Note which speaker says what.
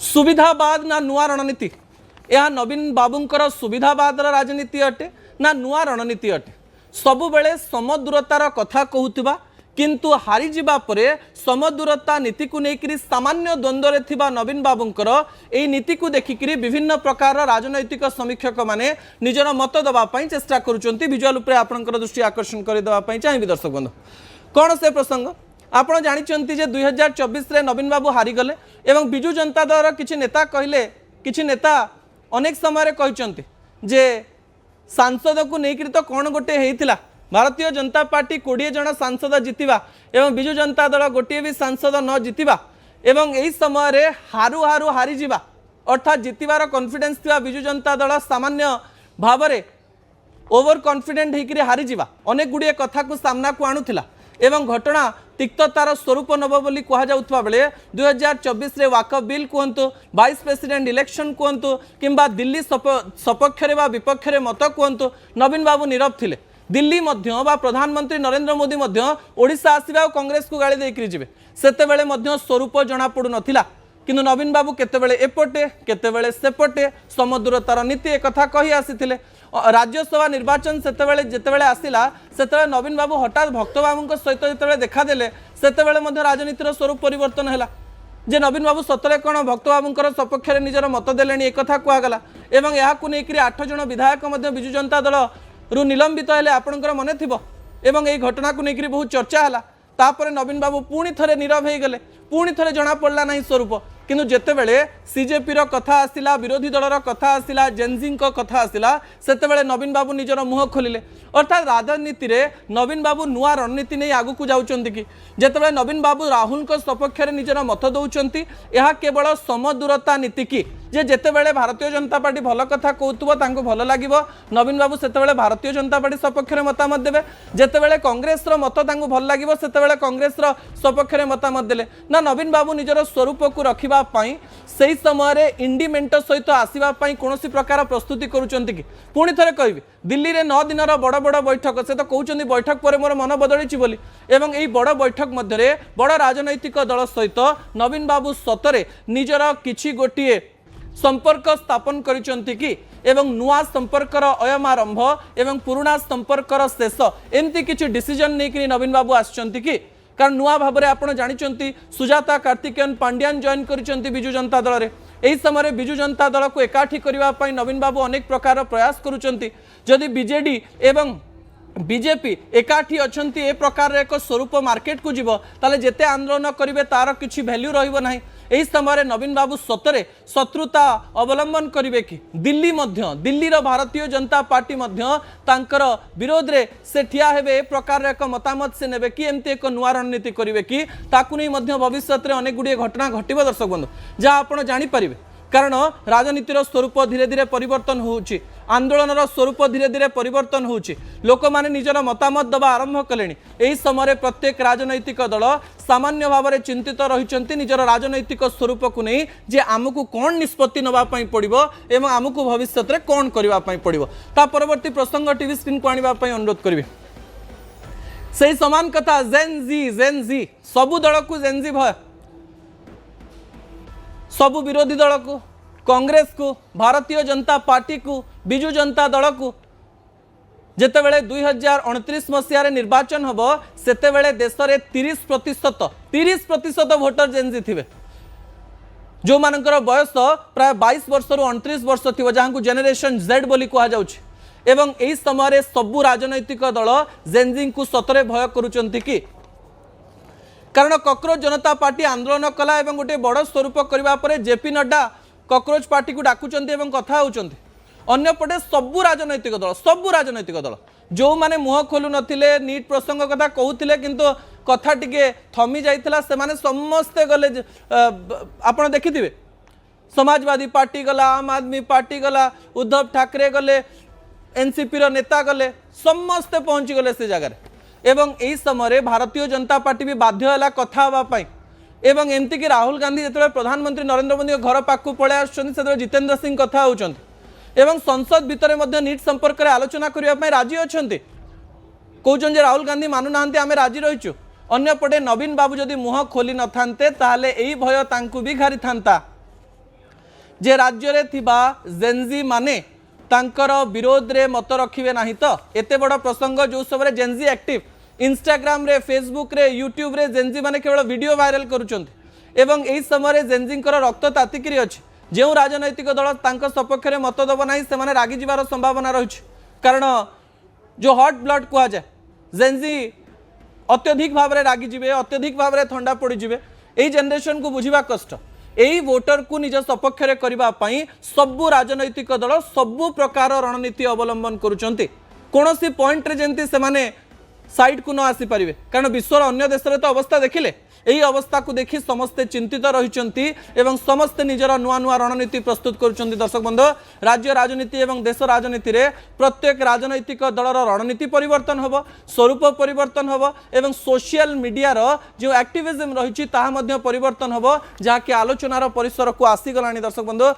Speaker 1: सुविधावाद ना नुआ रणनीति यह नवीन बाबूंकर सुविधावाद राजनीति अटे ना नुआ रणनीति अटे सबुबले समदूरतार कथा कहूथिबा किंतु हारी जिबा परे समदूरता नीति को लेकर सामान्य द्वंद्व थिबा नवीन बाबूंकर एई नीति को देखिकरी विभिन्न प्रकार राजनैतिक समीक्षक माने निजर मत दबा पई चेष्टा करूचंती। विजुअल उपरे आपनकर दृष्टि आकर्षण करि दबा पई चाहिबी दर्शक बंधु कोन से प्रसंग आपण जानिचंती जे 2024 रे नवीन बाबू हारी गले एवं बिजू जनता दल किछि नेता कहले किछि नेता अनेक समय कहचंती जे सांसद को लेकर तो कौन गोटे होता भारतीय जनता पार्टी 20 जन सांसद जीतवा एवं बिजू जनता दल गोटे भी सांसद न जीतवा एवं यही समय हारू हारू हारी जावा अर्थात जीतवार कॉन्फिडेंस थिबा बिजू जनता दल सामान्य भाव में ओवर कॉन्फिडेंट होकर हारी जावा अनेक गुड़िए कथा को सामना को आणुथिला एवं घटना तिक्ततार स्वरूप नब बोली कहुवा बेले 2024 रे वाकफ बिल कहतु वाइस प्रेसिडेंट इलेक्शन कहतु किंबा दिल्ली सपक्ष विपक्ष मत कहतु नवीन बाबू नीरव थिले दिल्ली मध्य बा प्रधानमंत्री नरेंद्र मोदी मध्य ओडिशा आसिबा कांग्रेस को गाड़ी देकरी जिवे सेतेबेले मध्य स्वरूप जना पड़ू नथिला किंतु नवीन बाबू केतेबेले एपटे केतेबेले सेपटे समदूरतार नीति एक कथा कही आसीथिले राज्यसभा निर्वाचन सेतेबेले जेतेबेले आसिला सेतेबेले नवीन बाबू हठात भक्त बाबू सहित जेतेबेले देखा देले सेतेबेले मध्य राजनीतिर स्वरूप परिवर्तन हैला जे नवीन बाबू सतरे कौन भक्त बाबूंकर सपक्ष निजर मत देले एक कथा कहगला एवं यहाँ लेकर 8 जन विधायक बिजू जनता दल रु निलंबित हेले आपणकर मन थिबो एवं यही घटना को लेकर बहुत चर्चा है तापर नवीन बाबू पुणी थे नीरव हो गले पुणी थे जना पड़ला नहीं स्वरूप किंतु जेतेबेले सीजेपी कथा आसिला विरोधी दलर कथा आसिला जेनजी कथा आसिला सेतेबेले नवीन बाबू निजर मुह खोलिले अर्थात राजनीति रे नवीन बाबू नुआ रणनीति नहीं आगु को जाउचंती कि जेतेबेले नवीन बाबू राहुल सपक्ष निजर मत दौरान यह केवल समदूरता नीति की जे जेतेबेले भारतीय जनता पार्टी भल कथा कहूथबो तांको भल लागिबो नवीन बाबू सेतेबेले भारतीय जनता पार्टी सपक्ष मतामत देबे जेतेबेले कांग्रेस रो मत तांको भल लागिबो सेतेबेले कांग्रेस रो सपक्ष मतामत देले ना नवीन बाबू निजर स्वरूप को रखिबा पई सेही समय इंडी मेंट सहित आसीबा पई कोनोसी प्रकार प्रस्तुति करूचंती कि पुणी थरे कहबी दिल्ली रे 9 दिनर बड़ बड़ बैठक से तो कहउचंती बैठक पर मोर मन बदलिछि बोली एवं एही बड़ बैठक मध्यरे बड़ राजनैतिक दल सहित नवीन बाबू सतरे निजर किछि गोटिए संपर्क स्थापन करिसंती कि एवं नुआ संपर्कर अयम आरंभ एवं पुराना संपर्कर शेष एमती किछि डिसीजन नेकरी नवीन बाबू आछंती कि कारण नुआ भाव में आपड़ जानी सुजाता कार्तिकेयन पांड्यान जॉइन करिसंती बिजू जनता दल रे एही समय बिजू जनता दल को एकाठी करने नवीन बाबू अनेक प्रकार प्रयास करुचंती जदि बीजेडी एवं बीजेपी एकाठी अछंती ए प्रकार एक स्वरूप मार्केट को जीव ताले जेते आंदोलन करिवे तार किछि वैल्यू रहिबो नाही एही समय नवीन बाबू सतरे शत्रुता अवलंबन करिवे कि दिल्ली मध्य दिल्लीर भारतीय जनता पार्टी मध्य तांकर विरोध रे से ठिया हेबे ए प्रकार एक मतामत से नेबे कि एमती एक नुआ रणनीति करिवे कि ताकु नै मध्य भविष्य रे अनेक गुडी घटना घटिबो दर्शक बंधु जा आपण जानि परिबे कारण राजनीतिर स्वरूप धीरे धीरे परिवर्तन होउछि आंदोलन स्वरूप धीरे धीरे परिवर्तन होउछि लोक माने निजर मतामत दबा आरंभ कलेनी एही समय प्रत्येक राजनैतिक दल सामान्य भाव में चिंतित रहिचंती निजर राजनैतिक स्वरूप को नहीं जे आमको कौन निष्पत्ति नबा पई पड़िबो एवं आमको भविष्य रे कौन करबा पई पड़िबो ता परवर्ती प्रसंग टीवी स्क्रीन को आनिबा पई अनुरोध करबी सही समान कथा जेन जी सबु दल को जेन जी भय सबु विरोधी दल को कांग्रेस को भारतीय जनता पार्टी को बिजू जनता दल को जेतेबेले 2029 मसीह निर्वाचन हम सेतेबेले देश में 30% भोटर जेनजी थे जो मानकर बयस प्राय 22 वर्ष रु 29 वर्ष थी जहाँ को जेनेरेशन जेड बोली कहुच्छे एवं यही समय सबू राजनैतिक दल जेनजी को सतरे भय करुचंती कि कारण कॉकरोच जनता पार्टी आंदोलन कला एवं गोटे बड़ स्वरूप करने जेपी नड्डा कॉकरोच पार्टी को डाकुचंती एवं कथा होचंती अन्यपटे सबू राजनैतिक दल जो माने मुह खोलु नथिले नीट प्रसंग कथा कहूथिले किंतु कथा टिके थमी जाइथिला से माने समस्ते गले आपण देखिथिबे समाजवादी पार्टी गला आम आदमी पार्टी गला उद्धव ठाकरे गले एनसीपी रो नेता गले समस्ते पहुंची गले से जगह एवं यही समय भारतीय जनता पार्टी भी बाध्य है कथा हाँपाई एवं एमती कि राहुल गांधी जो प्रधानमंत्री नरेंद्र मोदी घर पाक पलि आसुच्च जितेंद्र सिंह कथा होती एवं संसद भितर नीट संपर्क में आलोचना करने राजी अच्छा कहते राहुल गांधी मानुना आम राजी रहीचु अन्यपटे नवीन बाबू जदि मुह खोली न था ताले यही भय तांकु भी घारी था जे राज्य रे थिबा जेनजी माने तांकर विरोध रे मत रखिबे नाही तो एते बड़ प्रसंग जो सब रे जेनजी एक्टिव इंस्टाग्राम रे फेसबुक रे यूट्यूब रे जेनजी माने केवल वीडियो वायरल करूचंती एवं एही समय रे जेनजींकर रक्त तातिकिरी अछि जो राजनैतिक दल तांको सपक्ष रे मत दब नाही से माने रागी जिवार संभावना रही कारण जो हॉट ब्लड कुआ जाए जेनजी अत्यधिक भाव में रागी जीवे अत्यधिक भाव में ठंडा पड़ जाए यही जेनेरेशन को बुझा कष्ट यही वोटर को निज सपक्ष में करने सबू राजनैतिक दल सबू प्रकार रणनीति अवलंबन करुँच कौन सी पॉइंट रे जंती से माने साइड को न आसी पारिबे कारण विश्वर अन्य देश रे तो अवस्था देखिले यही अवस्था को देखि समस्ते चिंतित रहिचंती एवं समस्ते निजर नुआ नुआ रणनीति प्रस्तुत करुचंती। दर्शक बंधु राज्य राजनीति एवं देश राजनीति रे प्रत्येक राजनैतिक दलर रणनीति परिवर्तन होबो स्वरूप परिवर्तन होबो एवं सोशल मीडिया रो जो एक्टिविज्म रहिछि ताहा मध्य परिवर्तन होबो जहा कि आलोचनार परिसर को आसी गलानी। दर्शक बंधु